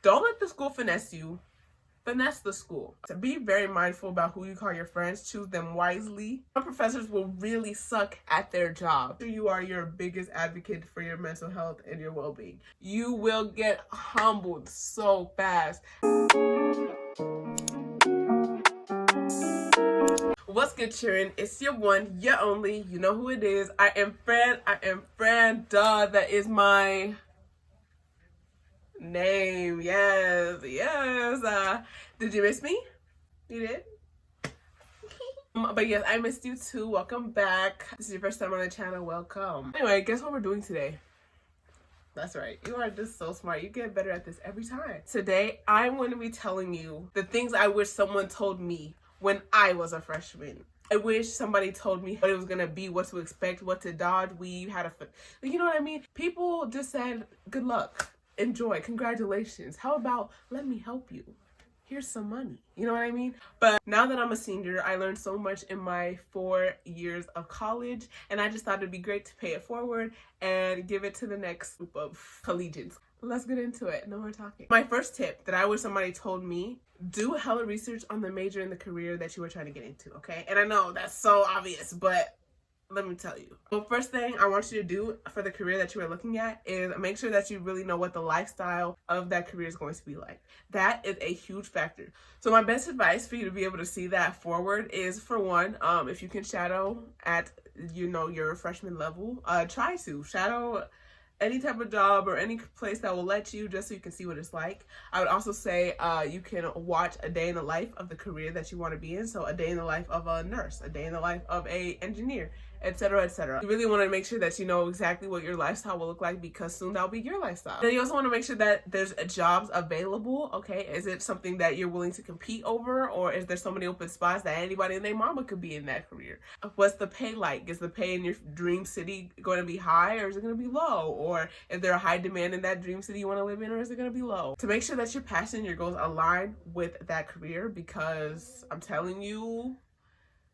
Don't let the school finesse you. Finesse the school. So be very mindful about who you call your friends. Choose them wisely. Some professors will really suck at their job. You are your biggest advocate for your mental health and your well-being. You will get humbled so fast. What's good, Sharon? It's your one, your only. You know who it is. I am Fran. Duh, that is my name. Yes. Did you miss me? You did? But yes, I missed you too. Welcome back. This is your first time on the channel. Welcome. Anyway, guess what we're doing today? That's right. You are just so smart. You get better at this every time. Today, I'm going to be telling you the things I wish someone told me when I was a freshman. I wish somebody told me what it was going to be, what to expect, what to dodge, weave, how to... You know what I mean? People just said, good luck. Enjoy. Congratulations. How about, let me help you. Here's some money. You know what I mean? But now that I'm a senior, I learned so much in my 4 years of college, and I just thought it'd be great to pay it forward and give it to the next group of collegians. Let's get into it. No more talking. My first tip that I wish somebody told me, do hella research on the major and the career that you were trying to get into, okay? And I know that's so obvious, but let me tell you. The first thing I want you to do for the career that you are looking at is make sure that you really know what the lifestyle of that career is going to be like. That is a huge factor. So my best advice for you to be able to see that forward is, for one, if you can shadow at, your freshman level, try to shadow any type of job or any place that will let you, just so you can see what it's like. I would also say you can watch a day in the life of the career that you want to be in. So a day in the life of a nurse, a day in the life of a engineer, etc., etc. You really want to make sure that you know exactly what your lifestyle will look like, because soon that'll be your lifestyle. Then you also want to make sure that there's jobs available. Okay, is it something that you're willing to compete over, or is there so many open spots that anybody and their mama could be in that career? What's the pay like? Is the pay in your dream city going to be high, or is it going to be low? Or is there a high demand in that dream city you want to live in, or is it going to be low? To make sure that your passion and your goals align with that career, because I'm telling you,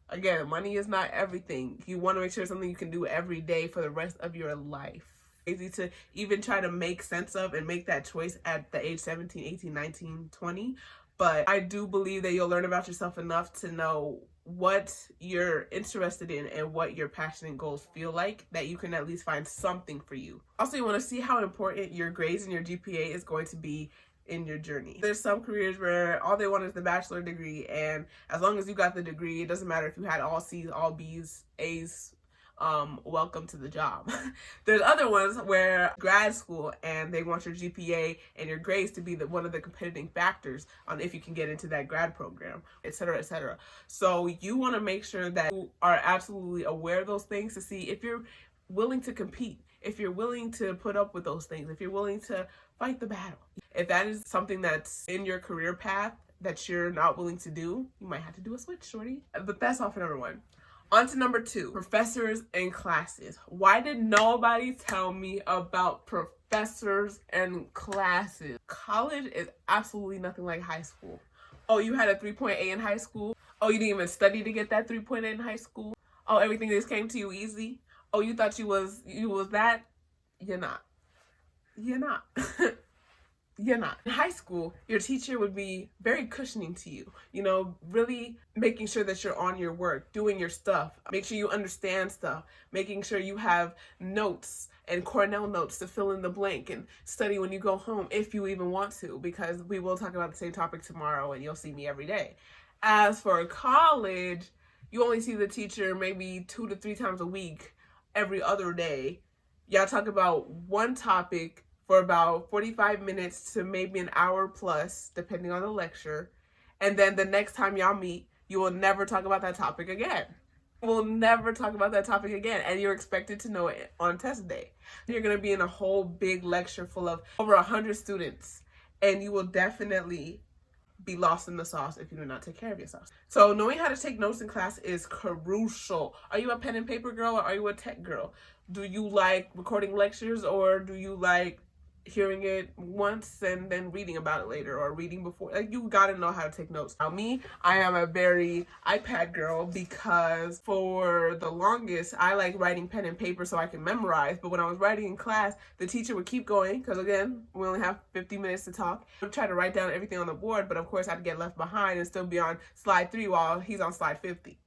again, money is not everything. You want to make sure it's something you can do every day for the rest of your life. Easy to even try to make sense of and make that choice at the age 17, 18, 19, 20. But I do believe that you'll learn about yourself enough to know what you're interested in and what your passion and goals feel like, that you can at least find something for you. Also, you want to see how important your grades and your GPA is going to be in your journey. There's some careers where all they want is the bachelor degree, and as long as you got the degree, it doesn't matter if you had all C's, all B's, A's, welcome to the job. There's other ones where grad school, and they want your GPA and your grades to be one of the competitive factors on if you can get into that grad program, etc., etc. So you want to make sure that you are absolutely aware of those things to see if you're willing to compete, if you're willing to put up with those things, if you're willing to fight the battle. If that is something that's in your career path that you're not willing to do, you might have to do a switch, shorty. But that's all for number one. On to number two, professors and classes. Why did nobody tell me about professors and classes? College is absolutely nothing like high school. Oh, you had a 3.8 in high school? Oh, you didn't even study to get that 3.8 in high school? Oh, everything just came to you easy? Oh, you thought you was that? You're not. You're not. You're not. In high school, your teacher would be very cushioning to you, really making sure that you're on your work, doing your stuff, make sure you understand stuff, making sure you have notes and Cornell notes to fill in the blank and study when you go home, if you even want to, because we will talk about the same topic tomorrow and you'll see me every day. As for college, you only see the teacher maybe 2 to 3 times a week, every other day. Y'all talk about one topic for about 45 minutes to maybe an hour plus, depending on the lecture. And then the next time y'all meet, you will never talk about that topic again. We'll never talk about that topic again. And you're expected to know it on test day. You're going to be in a whole big lecture full of over 100 students. And you will definitely be lost in the sauce if you do not take care of yourself. So knowing how to take notes in class is crucial. Are you a pen and paper girl, or are you a tech girl? Do you like recording lectures, or do you like hearing it once and then reading about it later, or reading before. Like, you gotta know how to take notes. Now me, I am a very iPad girl, because for the longest I like writing pen and paper so I can memorize. But when I was writing in class, the teacher would keep going, because again, we only have 50 minutes to talk. I would try to write down everything on the board, but of course I'd get left behind and still be on slide 3 while he's on slide 50.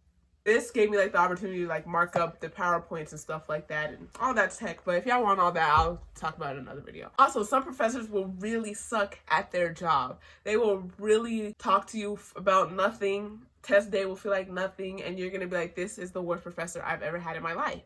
This gave me like the opportunity to like mark up the PowerPoints and stuff like that and all that tech. But if y'all want all that, I'll talk about it in another video. Also, some professors will really suck at their job. They will really talk to you about nothing. Test day will feel like nothing, and you're gonna be like, this is the worst professor I've ever had in my life.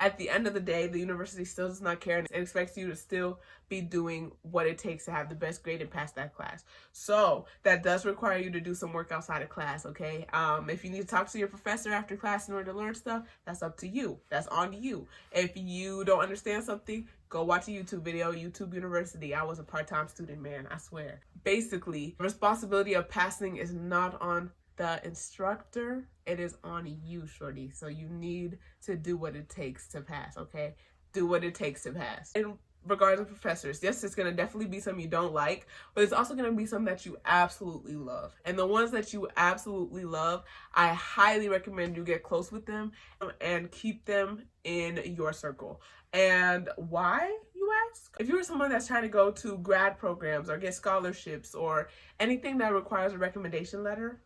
At the end of the day, the university still does not care and expects you to still be doing what it takes to have the best grade and pass that class. So that does require you to do some work outside of class, okay? If you need to talk to your professor after class in order to learn stuff, that's up to you. That's on you. If you don't understand something, go watch a YouTube video, YouTube University. I was a part-time student, man, I swear. Basically, the responsibility of passing is not on the instructor, it is on you, shorty. So you need to do what it takes to pass, okay? Do what it takes to pass. In regards to professors, yes, it's gonna definitely be some you don't like, but it's also gonna be some that you absolutely love. And the ones that you absolutely love, I highly recommend you get close with them and keep them in your circle. And why, you ask? If you're someone that's trying to go to grad programs or get scholarships or anything that requires a recommendation letter,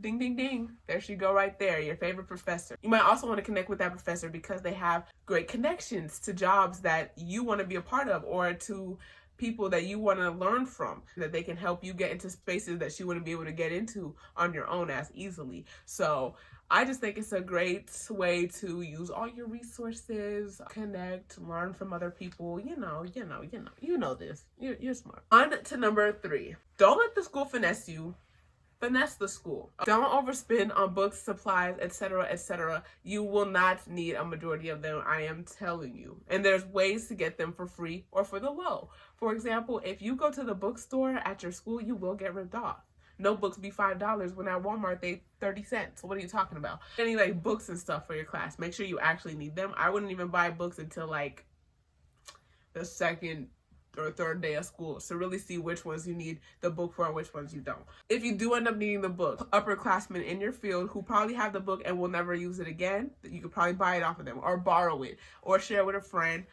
ding, ding, ding. There she go right there, your favorite professor. You might also want to connect with that professor because they have great connections to jobs that you want to be a part of, or to people that you want to learn from, that they can help you get into spaces that you wouldn't be able to get into on your own as easily. So I just think it's a great way to use all your resources, connect, learn from other people. You know this. You're smart. On to number 3. Don't let the school finesse you. Finesse the school. Don't overspend on books, supplies, etc., etc. You will not need a majority of them, I am telling you. And there's ways to get them for free or for the low. For example, if you go to the bookstore at your school, you will get ripped off. Notebooks be $5 when at Walmart they 30 cents. What are you talking about? Any like books and stuff for your class, make sure you actually need them. I wouldn't even buy books until like the second or third day of school to really see which ones you need the book for and which ones you don't. If you do end up needing the book, upperclassmen in your field who probably have the book and will never use it again, you could probably buy it off of them or borrow it or share with a friend,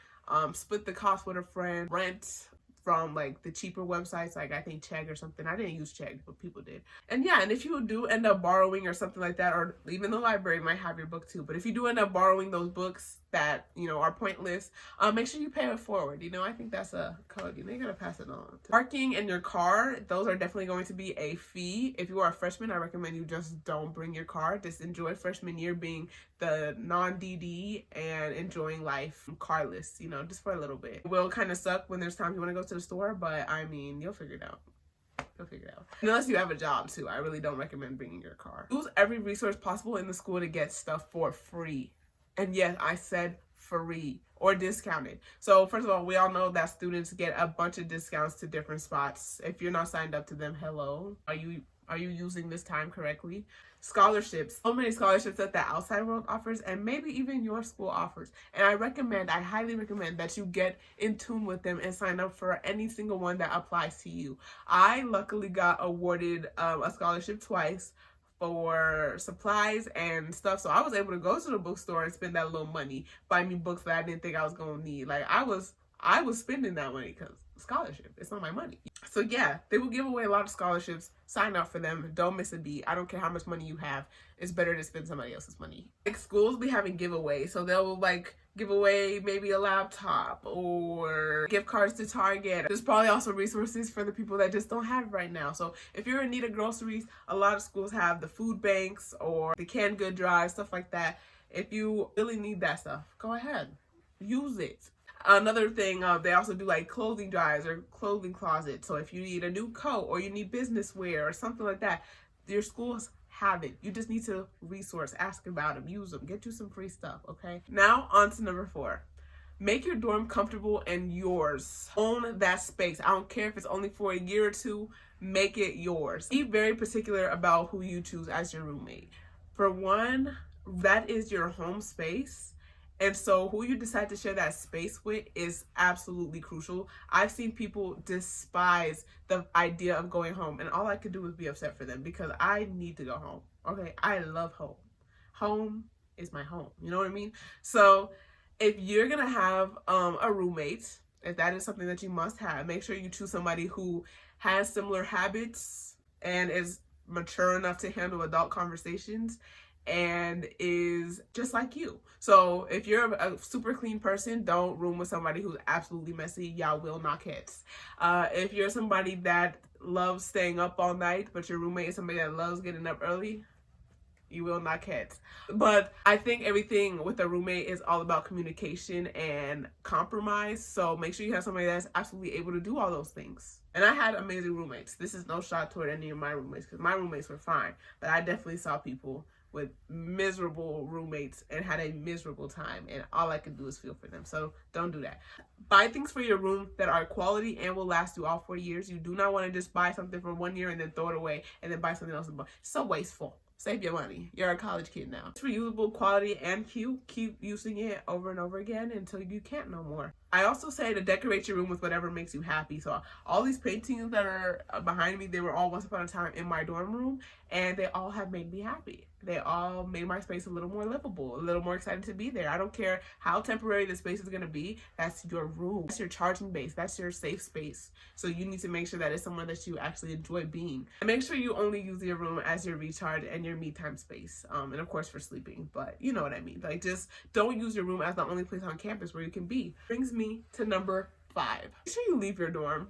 split the cost with a friend, rent from like the cheaper websites, like I think Chegg or something. I didn't use Chegg, but people did. And yeah, and if you do end up borrowing or something like that, or even the library might have your book too, but if you do end up borrowing those books that, you know, are pointless, make sure you pay it forward. You know, I think that's a code. You know, you gotta pass it on. Parking in your car, those are definitely going to be a fee. If you are a freshman, I recommend you just don't bring your car. Just enjoy freshman year being the non-DD and enjoying life carless, you know, just for a little bit. It will kind of suck when there's times you want to go to the store, but I mean, you'll figure it out. You'll figure it out. Unless you have a job too, I really don't recommend bringing your car. Use every resource possible in the school to get stuff for free. And yes, I said free or discounted. So first of all, we all know that students get a bunch of discounts to different spots. If you're not signed up to them, hello, are you using this time correctly? Scholarships, so many scholarships that the outside world offers, and maybe even your school offers. And I highly recommend that you get in tune with them and sign up for any single one that applies to you. I luckily got awarded a scholarship twice for supplies and stuff, so I was able to go to the bookstore and spend that little money, buy me books that I didn't think I was gonna need. Like I was spending that money because scholarship, it's not my money. So yeah, they will give away a lot of scholarships. Sign up for them, don't miss a beat. I don't care how much money you have, it's better to spend somebody else's money. Like schools be having giveaways, so they'll like give away maybe a laptop or gift cards to Target. There's probably also resources for the people that just don't have right now. So if you're in need of groceries, a lot of schools have the food banks or the canned good drive, stuff like that. If you really need that stuff, go ahead, use it. Another thing, they also do like clothing drives or clothing closets. So if you need a new coat or you need business wear or something like that, your schools have it. You just need to resource, ask about them, use them, get you some free stuff, okay? Now on to number 4. Make your dorm comfortable and yours. Own that space. I don't care if it's only for a year or two, make it yours. Be very particular about who you choose as your roommate. For one, that is your home space. And so who you decide to share that space with is absolutely crucial. I've seen people despise the idea of going home, and all I could do was be upset for them because I need to go home. Okay, I love home. Home is my home. You know what I mean? So if you're gonna have a roommate, if that is something that you must have, make sure you choose somebody who has similar habits and is mature enough to handle adult conversations and is just like you. So if you're a super clean person, don't room with somebody who's absolutely messy. Y'all will knock heads. If you're somebody that loves staying up all night, but your roommate is somebody that loves getting up early, you will knock heads. But I think everything with a roommate is all about communication and compromise. So make sure you have somebody that's absolutely able to do all those things. And I had amazing roommates. This is no shot toward any of my roommates because my roommates were fine. But I definitely saw people with miserable roommates and had a miserable time, and all I could do is feel for them. So don't do that. Buy things for your room that are quality and will last you all 4 years. You do not want to just buy something for 1 year and then throw it away and then buy something else. It's so wasteful. Save your money. You're a college kid now. It's reusable, quality, and cute. Keep using it over and over again until you can't no more. I also say to decorate your room with whatever makes you happy. So all these paintings that are behind me, they were all once upon a time in my dorm room, and they all have made me happy. They all made my space a little more livable, a little more excited to be there. I don't care how temporary the space is going to be. That's your room. That's your charging base. That's your safe space. So you need to make sure that it's somewhere that you actually enjoy being. And make sure you only use your room as your recharge and your me time space. And of course for sleeping, but you know what I mean. Like, just don't use your room as the only place on campus where you can be. Brings me to number 5. Make sure you leave your dorm.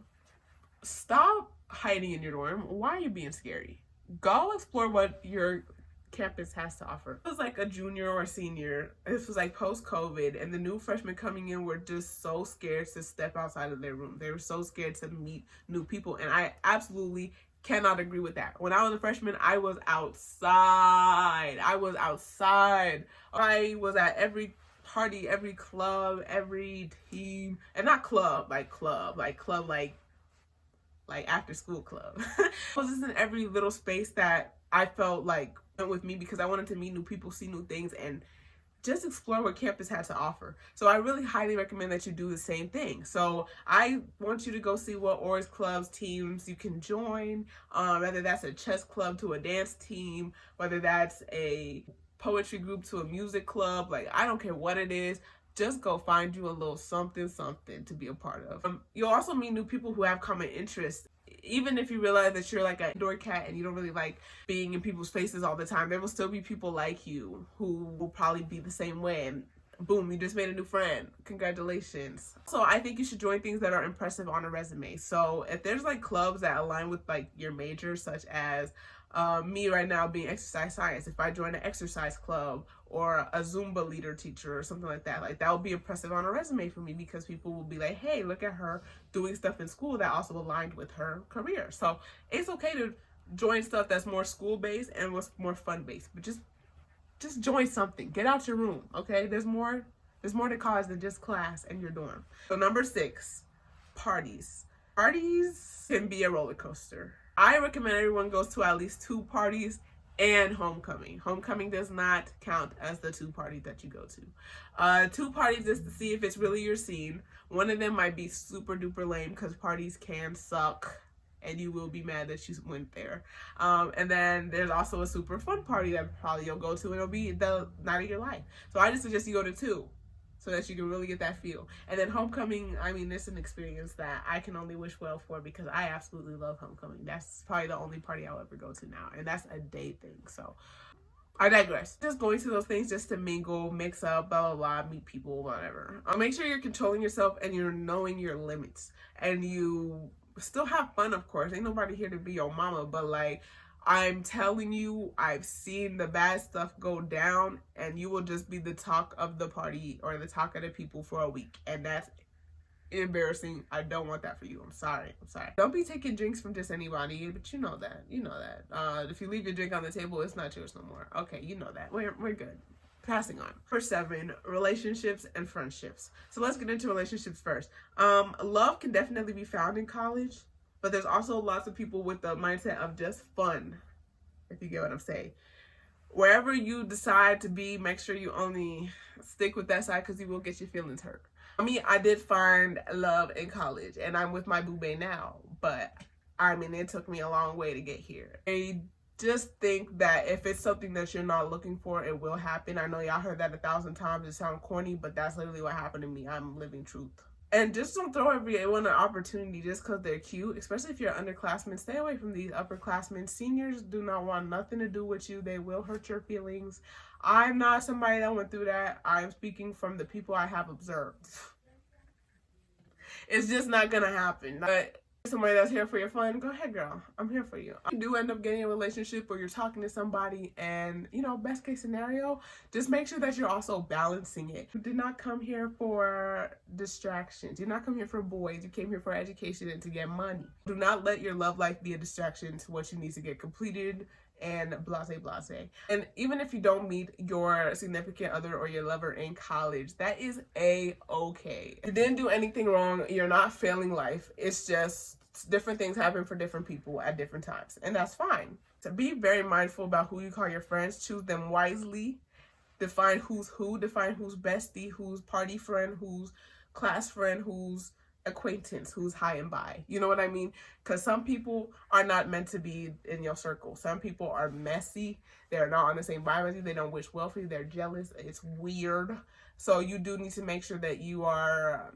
Stop hiding in your dorm. Why are you being scary? Go explore what your campus has to offer. It was like a junior or a senior. This was like post-COVID, and the new freshmen coming in were just so scared to step outside of their room. They were so scared to meet new people, and I absolutely cannot agree with that. When I was a freshman, I was outside. I was at every party, every club, every team, and not club like after school club. I was just in every little space that I felt like went with me because I wanted to meet new people, see new things, and just explore what campus had to offer. So I really highly recommend that you do the same thing. So I want you to go see what Oars clubs, teams you can join, whether that's a chess club to a dance team, whether that's a poetry group to a music club. Like, I don't care what it is. Just go find you a little something to be a part of. You'll also meet new people who have common interests. Even if you realize that you're like an indoor cat and you don't really like being in people's faces all the time, there will still be people like you who will probably be the same way, and boom, you just made a new friend. Congratulations. So I think you should join things that are impressive on a resume. So if there's like clubs that align with like your major, such as me right now being exercise science, if I join an exercise club or a Zumba leader teacher or something like that would be impressive on a resume for me, because people will be like, hey, look at her doing stuff in school that also aligned with her career. So it's okay to join stuff that's more school-based and was more fun-based, but just join something. Get out your room, okay? There's more to college than just class and your dorm. So number 6, parties. Parties can be a roller coaster. I recommend everyone goes to at least 2 parties and homecoming. Homecoming does not count as the 2 parties that you go to. 2 parties just to see if it's really your scene. One of them might be super duper lame because parties can suck and you will be mad that you went there. And then there's also a super fun party that probably you'll go to and it'll be the night of your life. So I just suggest you go to 2. So that you can really get that feel. And then homecoming, I mean, it's an experience that I can only wish well for, because I absolutely love homecoming. That's probably the only party I'll ever go to now, and that's a day thing. So I digress. Just going to those things just to mingle, mix up, blah, blah, blah, meet people, whatever. Make sure you're controlling yourself and you're knowing your limits, and you still have fun, of course. Ain't nobody here to be your mama, but like, I'm telling you, I've seen the bad stuff go down, and you will just be the talk of the party or the talk of the people for a week, and that's embarrassing. I don't want that for you. I'm sorry. Don't be taking drinks from just anybody, but you know that. If you leave your drink on the table, it's not yours no more. Okay, you know that. We're good. Passing on. Number 7, relationships and friendships. So let's get into relationships first. Love can definitely be found in college, but there's also lots of people with the mindset of just fun, if you get what I'm saying. Wherever you decide to be, make sure you only stick with that side, because you will get your feelings hurt. For me, I did find love in college, and I'm with my boo bae now, but I mean, it took me a long way to get here. I just think that if it's something that you're not looking for, it will happen. I know y'all heard that 1,000 times. It sounds corny, but that's literally what happened to me. I'm living truth. And just don't throw everyone an opportunity just because they're cute, especially if you're underclassmen. Stay away from these upperclassmen. Seniors do not want nothing to do with you. They will hurt your feelings. I'm not somebody that went through that. I'm speaking from the people I have observed. It's just not gonna happen. But somebody that's here for your fun, go ahead, girl. I'm here for you. You do end up getting a relationship or you're talking to somebody, and you know, best case scenario, just make sure that you're also balancing it. You did not come here for distractions. You did not come here for boys. You came here for education and to get money. Do not let your love life be a distraction to what you need to get completed and blase blase. And even if you don't meet your significant other or your lover in college, that is a-okay. You didn't do anything wrong. You're not failing life. It's just different things happen for different people at different times, and that's fine. So be very mindful about who you call your friends. Choose them wisely. Define who's who. Define who's bestie, who's party friend, who's class friend, who's acquaintance, who's high and by. You know what I mean? Because some people are not meant to be in your circle. Some people are messy. They're not on the same vibe as you. They don't wish well for you. They're jealous. It's weird. So you do need to make sure that you are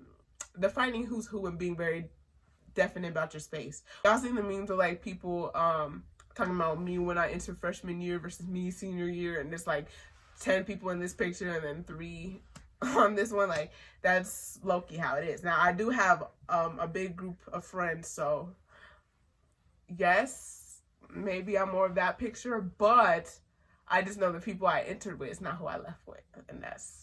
defining who's who and being very definite about your space. Y'all seen the memes of like people talking about me when I entered freshman year versus me senior year, and there's like 10 people in this picture and then 3 on this one. Like, that's low-key how it is. Now, I do have a big group of friends, so yes, maybe I'm more of that picture, but I just know the people I entered with is not who I left with, and that's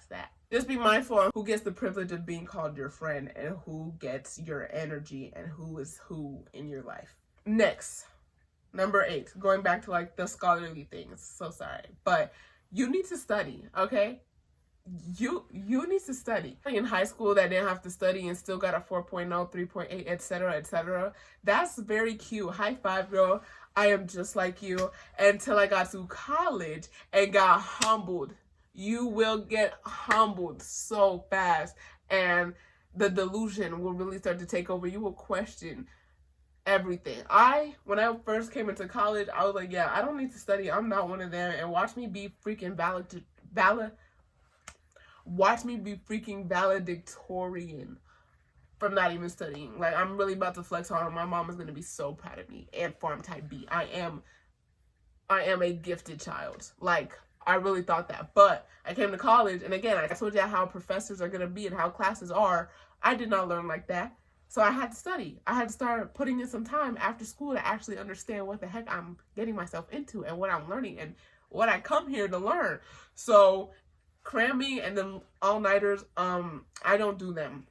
that. Just be mindful of who gets the privilege of being called your friend and who gets your energy and who is who in your life. Next, number 8, going back to like the scholarly things. So sorry, but you need to study, okay? You need to study. In high school that didn't have to study and still got a 4.0, 3.8, etc., etc. That's very cute. High five, girl. I am just like you. Until I got to college and got humbled. You will get humbled so fast, and the delusion will really start to take over. You will question everything. When I first came into college, I was like, yeah, I don't need to study. I'm not one of them. And watch me be freaking valedictorian from not even studying. Like, I'm really about to flex on. My mom is going to be so proud of me. And farm type B. I am a gifted child. Like, I really thought that. But I came to college, and again, I told you how professors are going to be and how classes are. I did not learn like that. So I had to study. I had to start putting in some time after school to actually understand what the heck I'm getting myself into and what I'm learning and what I come here to learn. So cramming and then all-nighters, I don't do them.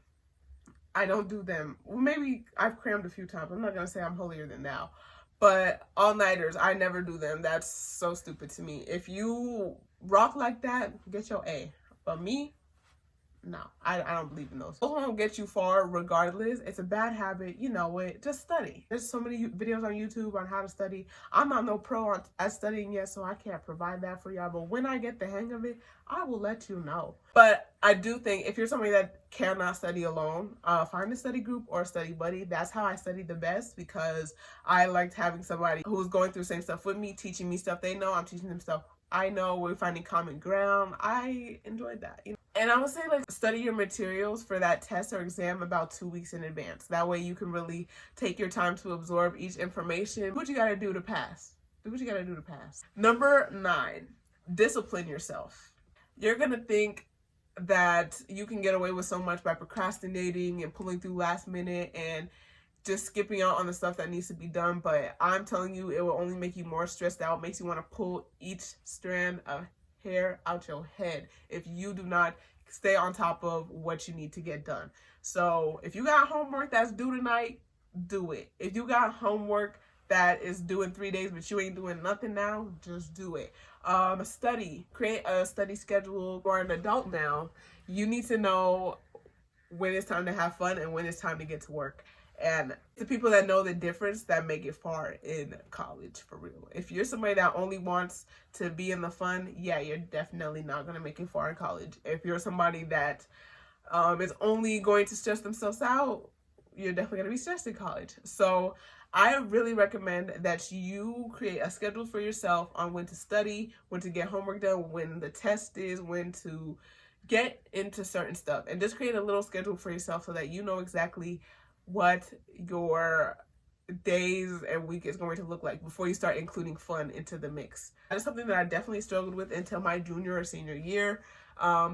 Well, maybe I've crammed a few times. I'm not going to say I'm holier than thou. But all-nighters, I never do them. That's so stupid to me. If you rock like that, get your A. But me, no, I don't believe in those. Those won't get you far regardless. It's a bad habit. You know it. Just study. There's so many videos on YouTube on how to study. I'm not no pro at studying yet, so I can't provide that for y'all. But when I get the hang of it, I will let you know. But I do think if you're somebody that cannot study alone, find a study group or a study buddy. That's how I studied the best, because I liked having somebody who's going through the same stuff with me, teaching me stuff they know. I'm teaching them stuff I know. We're finding common ground. I enjoyed that. You know? And I would say, like, study your materials for that test or exam about 2 weeks in advance. That way you can really take your time to absorb each information. Do what you gotta do to pass. Do what you gotta do to pass. Number 9, discipline yourself. You're gonna think that you can get away with so much by procrastinating and pulling through last minute and just skipping out on the stuff that needs to be done. But I'm telling you, it will only make you more stressed out. Makes you want to pull each strand of hair out your head if you do not stay on top of what you need to get done. So if you got homework that's due tonight, do it. If you got homework that is due in 3 days but you ain't doing nothing now, just do it. Study. Create a study schedule. For an adult now, you need to know when it's time to have fun and when it's time to get to work. And the people that know the difference that make it far in college, for real. If you're somebody that only wants to be in the fun, yeah, you're definitely not going to make it far in college. If you're somebody that is only going to stress themselves out, you're definitely going to be stressed in college. So I really recommend that you create a schedule for yourself on when to study, when to get homework done, when the test is, when to get into certain stuff, and just create a little schedule for yourself so that you know exactly what your days and week is going to look like before you start including fun into the mix. That's something that I definitely struggled with until my junior or senior year,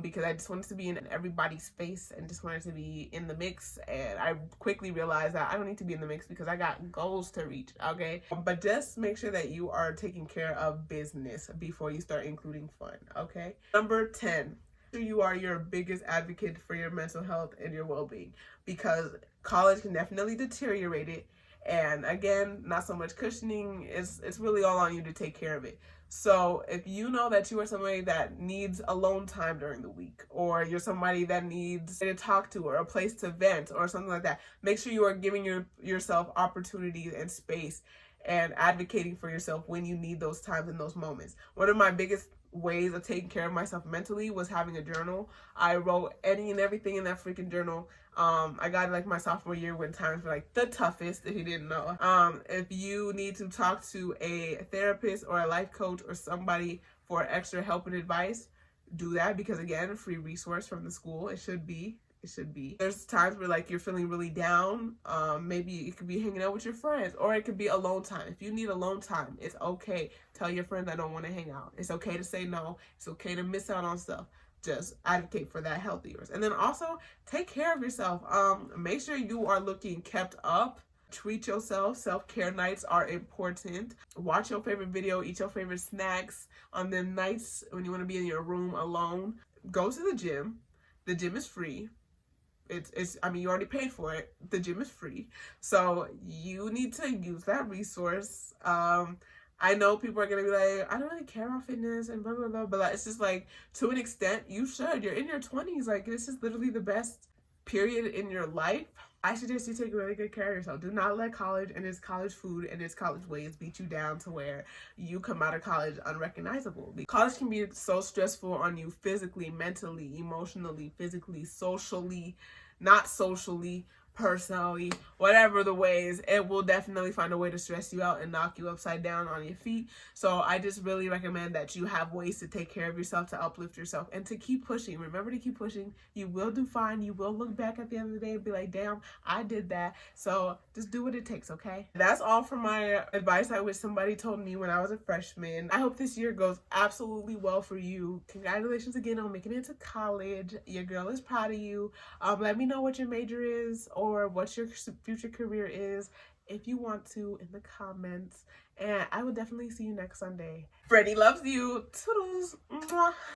because I just wanted to be in everybody's face and just wanted to be in the mix. And I quickly realized that I don't need to be in the mix because I got goals to reach, okay? But just make sure that you are taking care of business before you start including fun, okay? Number 10. You are your biggest advocate for your mental health and your well-being, because college can definitely deteriorate it. And again, not so much cushioning. It's really all on you to take care of it. So if you know that you are somebody that needs alone time during the week, or you're somebody that needs to talk to or a place to vent or something like that, make sure you are giving yourself opportunities and space and advocating for yourself when you need those times and those moments. One of my biggest ways of taking care of myself mentally was having a journal. I wrote any and everything in that freaking journal. I got it like my sophomore year when times were like the toughest, if you didn't know. If you need to talk to a therapist or a life coach or somebody for extra help and advice, do that, because again, free resource from the school. It should be. There's times where like you're feeling really down. Maybe it could be hanging out with your friends, or it could be alone time. If you need alone time, it's okay. Tell your friends I don't want to hang out. It's okay to say no. It's okay to miss out on stuff. Just advocate for that health of yours. And then also take care of yourself. Make sure you are looking kept up. Treat yourself. Self-care nights are important. Watch your favorite video, eat your favorite snacks on the nights when you want to be in your room alone. Go to the gym. The gym is free. I mean, you already paid for it. The gym is free. So you need to use that resource. I know people are going to be like, I don't really care about fitness and blah, blah, blah. But like, it's just like, to an extent, you should. You're in your 20s. Like, this is literally the best period in your life. I suggest you take really good care of yourself. Do not let college and its college food and its college ways beat you down to where you come out of college unrecognizable. College can be so stressful on you physically, mentally, emotionally, physically, socially, not socially, personally, whatever the ways. It will definitely find a way to stress you out and knock you upside down on your feet. So I just really recommend that you have ways to take care of yourself, to uplift yourself, and to keep pushing. Remember to keep pushing. You will do fine. You will look back at the end of the day and be like, damn, I did that. So just do what it takes, okay? That's all for my advice I wish somebody told me when I was a freshman. I hope this year goes absolutely well for you. Congratulations again on making it to college. Your girl is proud of you. Let me know what your major is, or what your future career is, if you want to, in the comments. And I will definitely see you next Sunday. Freddie loves you. Toodles. Mwah.